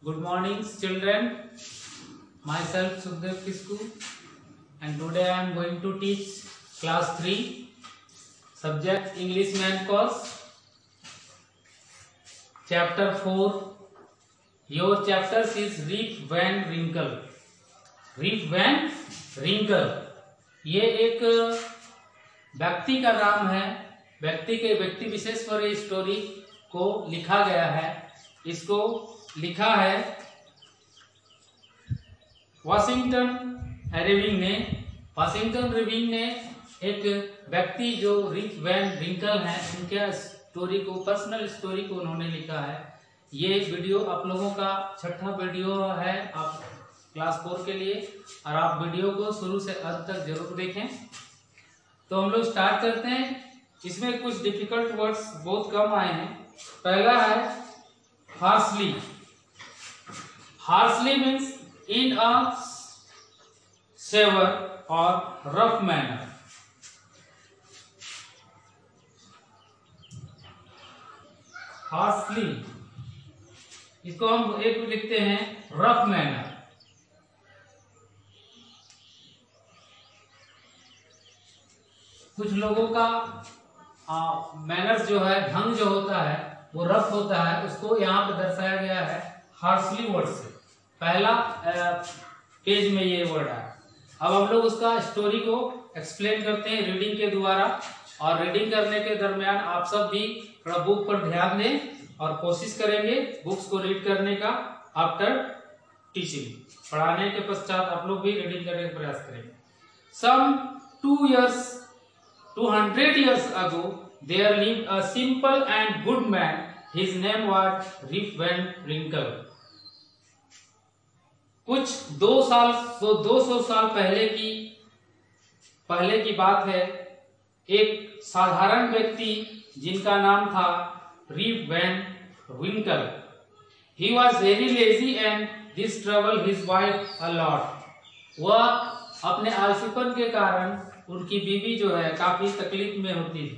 Good morning, children. Myself Sukhdev Kisku, and today I am going to teach class 3, subject English main course, chapter 4. Your chapter is Rip Van Winkle. Rip Van Winkle ये एक व्यक्ति का नाम है, व्यक्ति विशेष पर ये story को लिखा गया है। इसको लिखा है वाशिंगटन इरविंग ने एक व्यक्ति जो रिप वैन विंकल है उनके स्टोरी को, पर्सनल स्टोरी को उन्होंने लिखा है। ये वीडियो आप लोगों का छठा वीडियो है आप क्लास 4 के लिए, और आप वीडियो को शुरू से अंत तक जरूर देखें। तो हम लोग स्टार्ट करते हैं। इसमें कुछ डिफिकल्ट वर्ड्स बहुत कम आए हैं। पहला है harshly. Harshly means in a severe और रफ मैनर। हार्शली इसको हम एक लिखते हैं रफ मैनर। कुछ लोगों का मैनर्स जो है, ढंग जो होता है वो रफ होता है, उसको यहाँ पे दर्शाया गया है हार्शली वर्ड से। पहला पेज में ये वर्ड है। अब हम लोग उसका स्टोरी को एक्सप्लेन करते हैं रीडिंग के द्वारा, और रीडिंग करने के दरमियान आप सब भी थोड़ा बुक पर ध्यान दें और कोशिश करेंगे बुक्स को रीड करने का। आफ्टर टीचिंग, पढ़ाने के पश्चात आप लोग भी रीडिंग करने का प्रयास करेंगे। सम 200 years ago, there lived a simple and good man. His name was Rip Van Winkle. कुछ 200 साल पहले की बात है। एक साधारण व्यक्ति जिनका नाम था Rip Van Winkle. He was very lazy and this troubled his wife a lot. वह अपने आलसीपन के कारण उनकी बीवी जो है काफी तकलीफ में होती थी।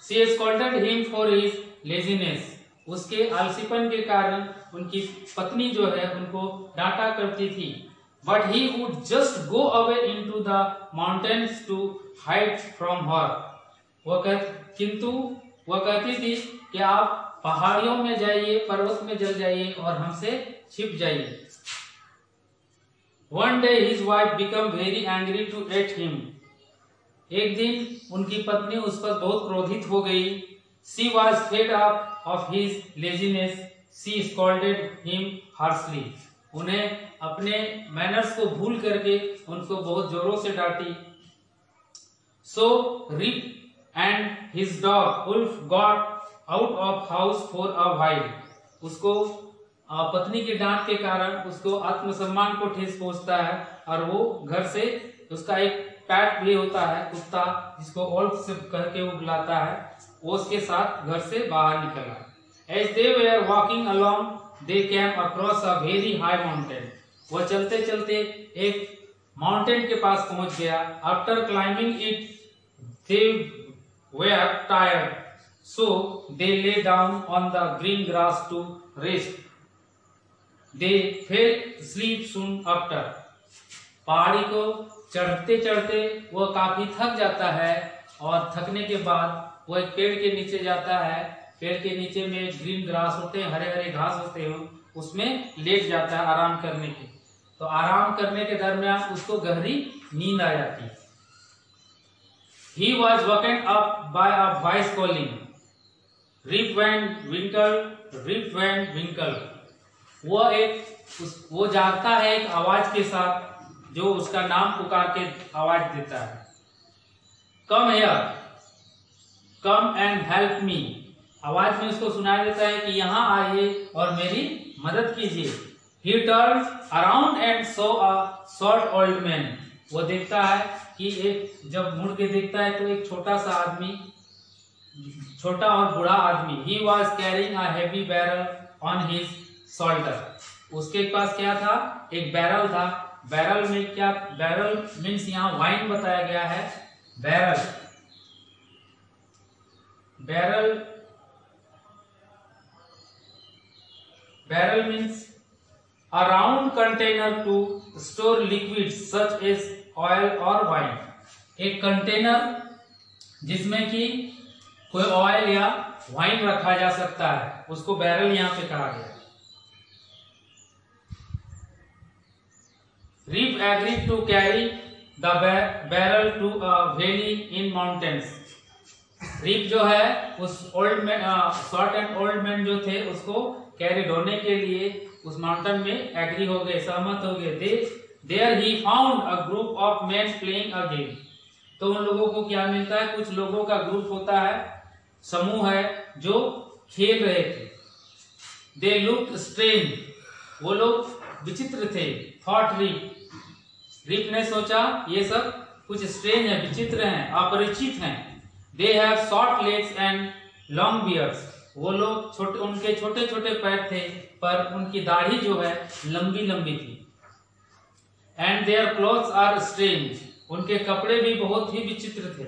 She scolded him for his laziness. उसके आलसीपन के कारण उनकी पत्नी जो है उनको डांटा करती थी। But he would just go away into the mountains to hide from her. किंतु वह कहती थी कि आप पहाड़ियों में जाइए, पर्वत में चल जाइए और हमसे छिप जाइए। One day his wife became very angry to at him. एक दिन उनकी पत्नी उस पर बहुत क्रोधित हो गई। She was fed up of his laziness. She scolded him harshly. उन्हें अपने मैनर्स को भूल करके उनको बहुत जोरों से डांटी। So Rip and his dog Wolf got out of house for a while. उसको पत्नी की डांट के कारण उसको आत्मसम्मान को ठेस पहुंचता है, और वो घर से, उसका एक पैट भी होता है कुत्ता जिसको वोल्फ से कह के वो बुलाता है, वो उसके साथ घर से बाहर निकला। As they were walking along, they came across a very high mountain. वो चलते चलते एक माउंटेन के पास पहुंच गया। After climbing it, they were tired, so they lay down on the green grass to rest. They fell asleep soon after. पहाड़ी को चढ़ते चढ़ते वो काफी थक जाता है, और थकने के बाद वो एक पेड़ के नीचे जाता है। पेड़ के नीचे में ग्रीन ग्रास होते हैं, हरे हरे घास होते हैं, उसमें लेट जाता है आराम करने के। तो आराम करने के दरमियान उसको गहरी नींद आ जाती है। He was woken up by a voice calling, Rip Van Winkle, Rip Van Winkle. वो जागता है एक आवाज के साथ जो उसका नाम पुकार के आवाज देता है। Come here, come and help me. आवाज में उसको सुनाई देता है कि यहाँ आइए और मेरी मदद कीजिए। He turned around and saw a short old man. वो देखता है कि जब मुड़ के देखता है तो एक छोटा सा आदमी, छोटा और बूढ़ा आदमी। He was carrying a heavy barrel on his shoulder. उसके पास क्या था? एक बैरल था। बैरल में क्या? बैरल मीन्स यहाँ वाइन बताया गया है। Barrel means A round container to store liquids such as oil or wine. एक कंटेनर जिसमें कि कोई ऑयल या वाइन रखा जा सकता है, उसको बैरल यहाँ पे कहा गया। Reef agreed to carry the barrel to a valley in mountains. Rip जो है उस old man, short and old man जो थे उसको कैरी ढोने के लिए उस माउंटेन में एग्री हो गए, सहमत हो गए। There he found a group of man playing a game. तो उन लोगों को क्या मिलता है, कुछ लोगों का ग्रुप होता है, समूह है जो खेल रहे थे। दे लुक स्ट्रेंज, वो लोग विचित्र थे। थॉट रीप ने सोचा ये सब कुछ स्ट्रेंज है, विचित्र हैं, अपरिचित हैं। They have short legs and long beards. वो लोग छोटे, उनके छोटे छोटे पैर थे पर उनकी दाढ़ी जो है लंबी लंबी थी। And their clothes are strange. उनके कपड़े भी बहुत ही विचित्र थे।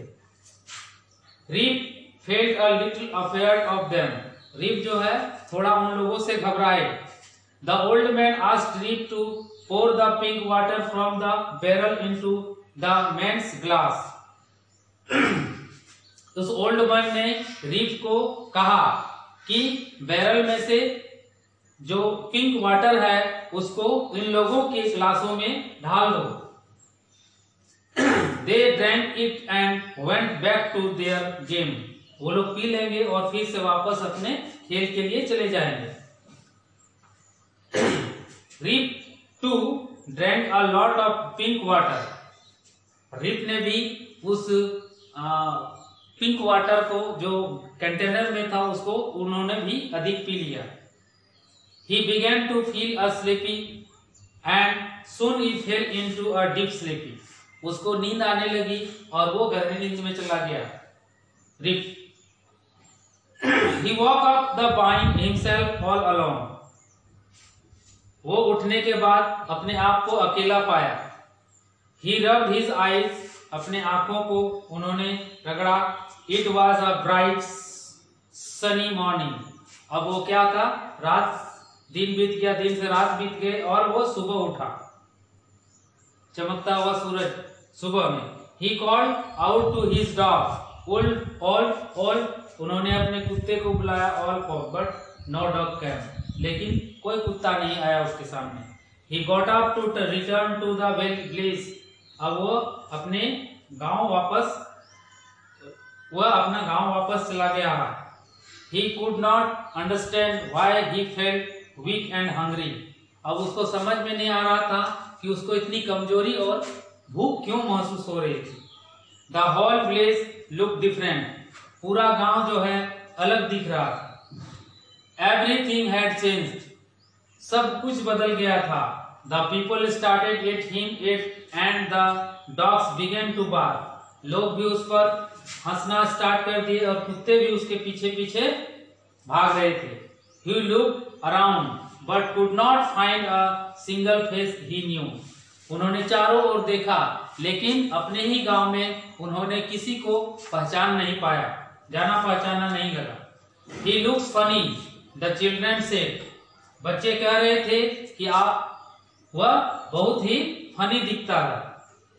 Reef felt a little afraid of them. Reef जो है थोड़ा उन लोगों से घबराए। The old man asked Reef to pour the pink water from the barrel into the man's glass. उस ओल्ड मैन ने रीफ को कहा कि बैरल में से जो पिंक वाटर है उसको इन लोगों के ग्लासों में ढाल दो। They drank it and went back to their game. वो लोग पी लेंगे और फिर से वापस अपने खेल के लिए चले जाएंगे। Reef too drank a lot of pink water. Reef ने भी उस पिंक वाटर को जो कंटेनर में था उसको उन्होंने भी अधिक पी लिया। He began to feel a sleepy and soon he fell into a deep sleepy. उसको नींद आने लगी और वो गहरी नींद में चला गया। Reef. He woke up the find himself all alone. वो उठने के बाद अपने आप को अकेला पाया। He rubbed his eyes. अपने आंखों को उन्होंने रगड़ा। It was a bright sunny morning. अब वो क्या था, दिन बीत गया, दिन से रात बीत गए और वो सुबह उठा, चमकता हुआ सूरज सुबह में। He called out to his dog. All. उन्होंने अपने कुत्ते को बुलाया, all called, but no dog came. लेकिन कोई कुत्ता नहीं आया उसके सामने। He got up to return to the village. अब वो अपने अपना गांव वापस चला गया। He could not understand why he felt weak and hungry. अब उसको समझ में नहीं आ रहा था कि उसको इतनी कमजोरी और भूख क्यों महसूस हो रही थी। The whole place looked different. पूरा गांव जो है अलग दिख रहा था। Everything had changed. सब कुछ बदल गया था। The people started at him and the dogs began to bark. लोग भी उस पर हंसना स्टार्ट कर दिए और कुत्ते भी उसके पीछे पीछे भाग रहे थे। He looked around but could not find a single face he knew. उन्होंने चारों ओर देखा लेकिन अपने ही गांव में उन्होंने किसी को पहचान नहीं पाया, जाना पहचाना नहीं लगा। He looks funny, the children said. बच्चे कह रहे थे कि वह बहुत ही फनी दिखता है।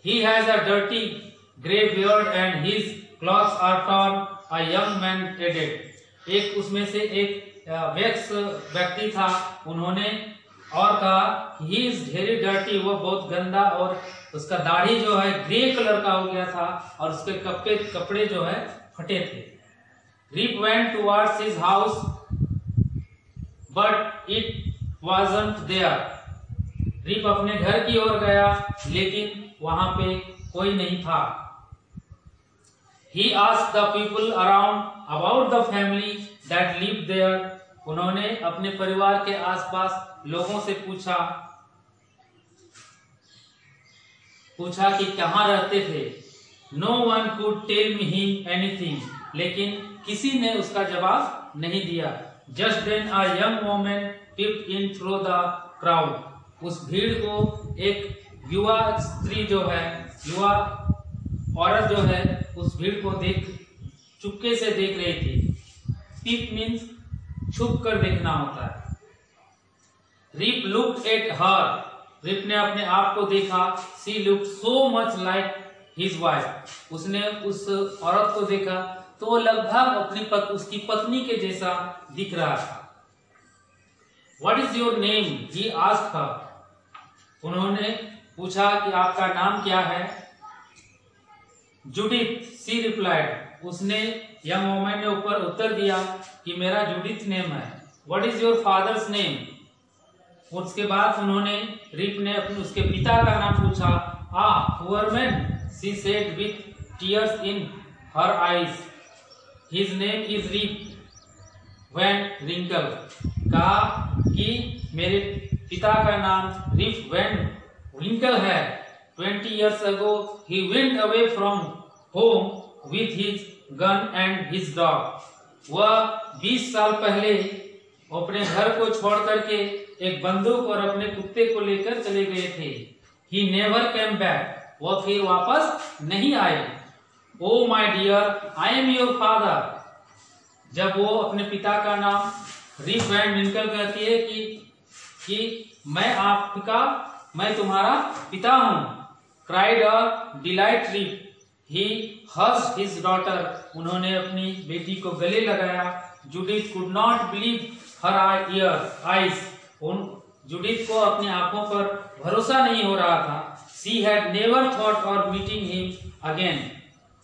He has a dirty grey beard and his clothes are torn. A young man added. एक उसमें से एक व्यक्ति था, उन्होंने और कहा he is very dirty. वो बहुत गंदा और उसका दाढ़ी जो है ग्रे कलर का हो गया था और उसके कपड़े जो है फटे थे। Reef went towards his house but it wasn't there. Rip अपने घर की ओर गया लेकिन वहां पे कोई नहीं था। He asked the people around about the family that lived there. उन्होंने अपने परिवार के आसपास लोगों से पूछा कि कहाँ रहते थे। No one could tell him anything. लेकिन किसी ने उसका जवाब नहीं दिया। Just then a young woman peeped in through the crowd. उस भीड़ को एक युवा स्त्री जो है, युवा औरत जो है उस भीड़ को चुपके से देख रही थी। पीप मीन्स छुप कर देखना होता है। Rip looked at her, Rip ने अपने आप को देखा। She looked so much like his wife, उसने उस औरत को देखा तो वो लगभग उसकी पत्नी के जैसा दिख रहा था। What is your name? He asked her. उन्होंने पूछा कि आपका नाम क्या है? Judith, she replied. उसने यंग वुमन ने ऊपर उत्तर दिया कि मेरा जूडिथ नेम है। What is your father's name? उसके बाद उन्होंने रिप ने उसके पिता का नाम पूछा। poor man, she said with tears in her eyes. His name is Rip Van Winkle. कहा कि मेरे पिता का नाम रिप वैन विंकल है। 20 years ago he went away from home with his gun and his dog. वह 20 साल पहले अपने घर को छोड़ करके एक बंदूक और अपने कुत्ते को लेकर चले गए थे। He never came back. वह फिर वापस नहीं आए। Oh my dear, I am your father. जब वो अपने पिता का नाम रिप वैन विंकल कहती है कि मैं तुम्हारा पिता हूँ। Cried a delight Rip. He hugged his daughter. उन्होंने अपनी बेटी को गले लगाया। Judith could not believe her eyes. Judith को अपनी आंखों पर भरोसा नहीं हो रहा था। She had never thought of meeting him again.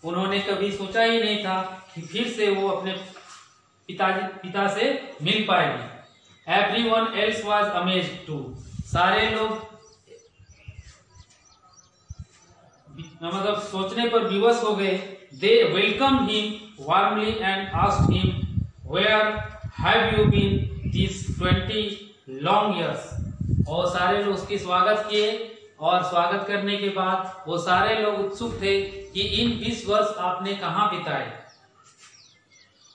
उन्होंने कभी सोचा ही नहीं था कि फिर से वो अपने पिता से मिल पाएगी। Everyone else was amazed too. सारे लोग मतलब सोचने पर विवश हो गए। They welcomed him warmly and asked him, "Where have you been these 20 long years?" और सारे लोग उसकी स्वागत किए और स्वागत करने के बाद वो सारे लोग उत्सुक थे कि इन 20 वर्ष आपने कहाँ बिताए।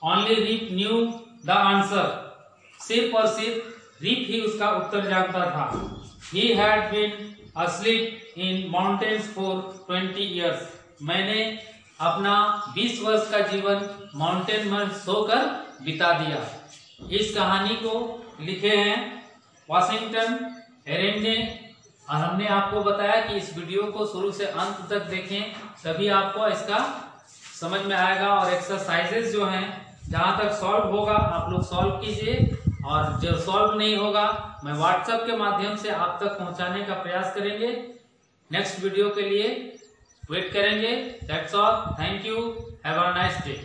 Only Rip knew the answer. सिर्फ और सिर्फ रिप ही उसका उत्तर जानता था। He had been asleep in mountains for 20 years. मैंने अपना 20 वर्ष का जीवन माउंटेन में सोकर बिता दिया। इस कहानी को लिखे हैं वाशिंगटन एरेन ने और हमने आपको बताया कि इस वीडियो को शुरू से अंत तक देखें, तभी आपको इसका समझ में आएगा। और एक्सरसाइजेस जो हैं जहाँ तक सॉल्व होगा आप लोग सॉल्व कीजिए, और जो सॉल्व नहीं होगा मैं व्हाट्सएप के माध्यम से आप तक पहुँचाने का प्रयास करेंगे। नेक्स्ट वीडियो के लिए वेट करेंगे। That's all, thank you, have a nice day.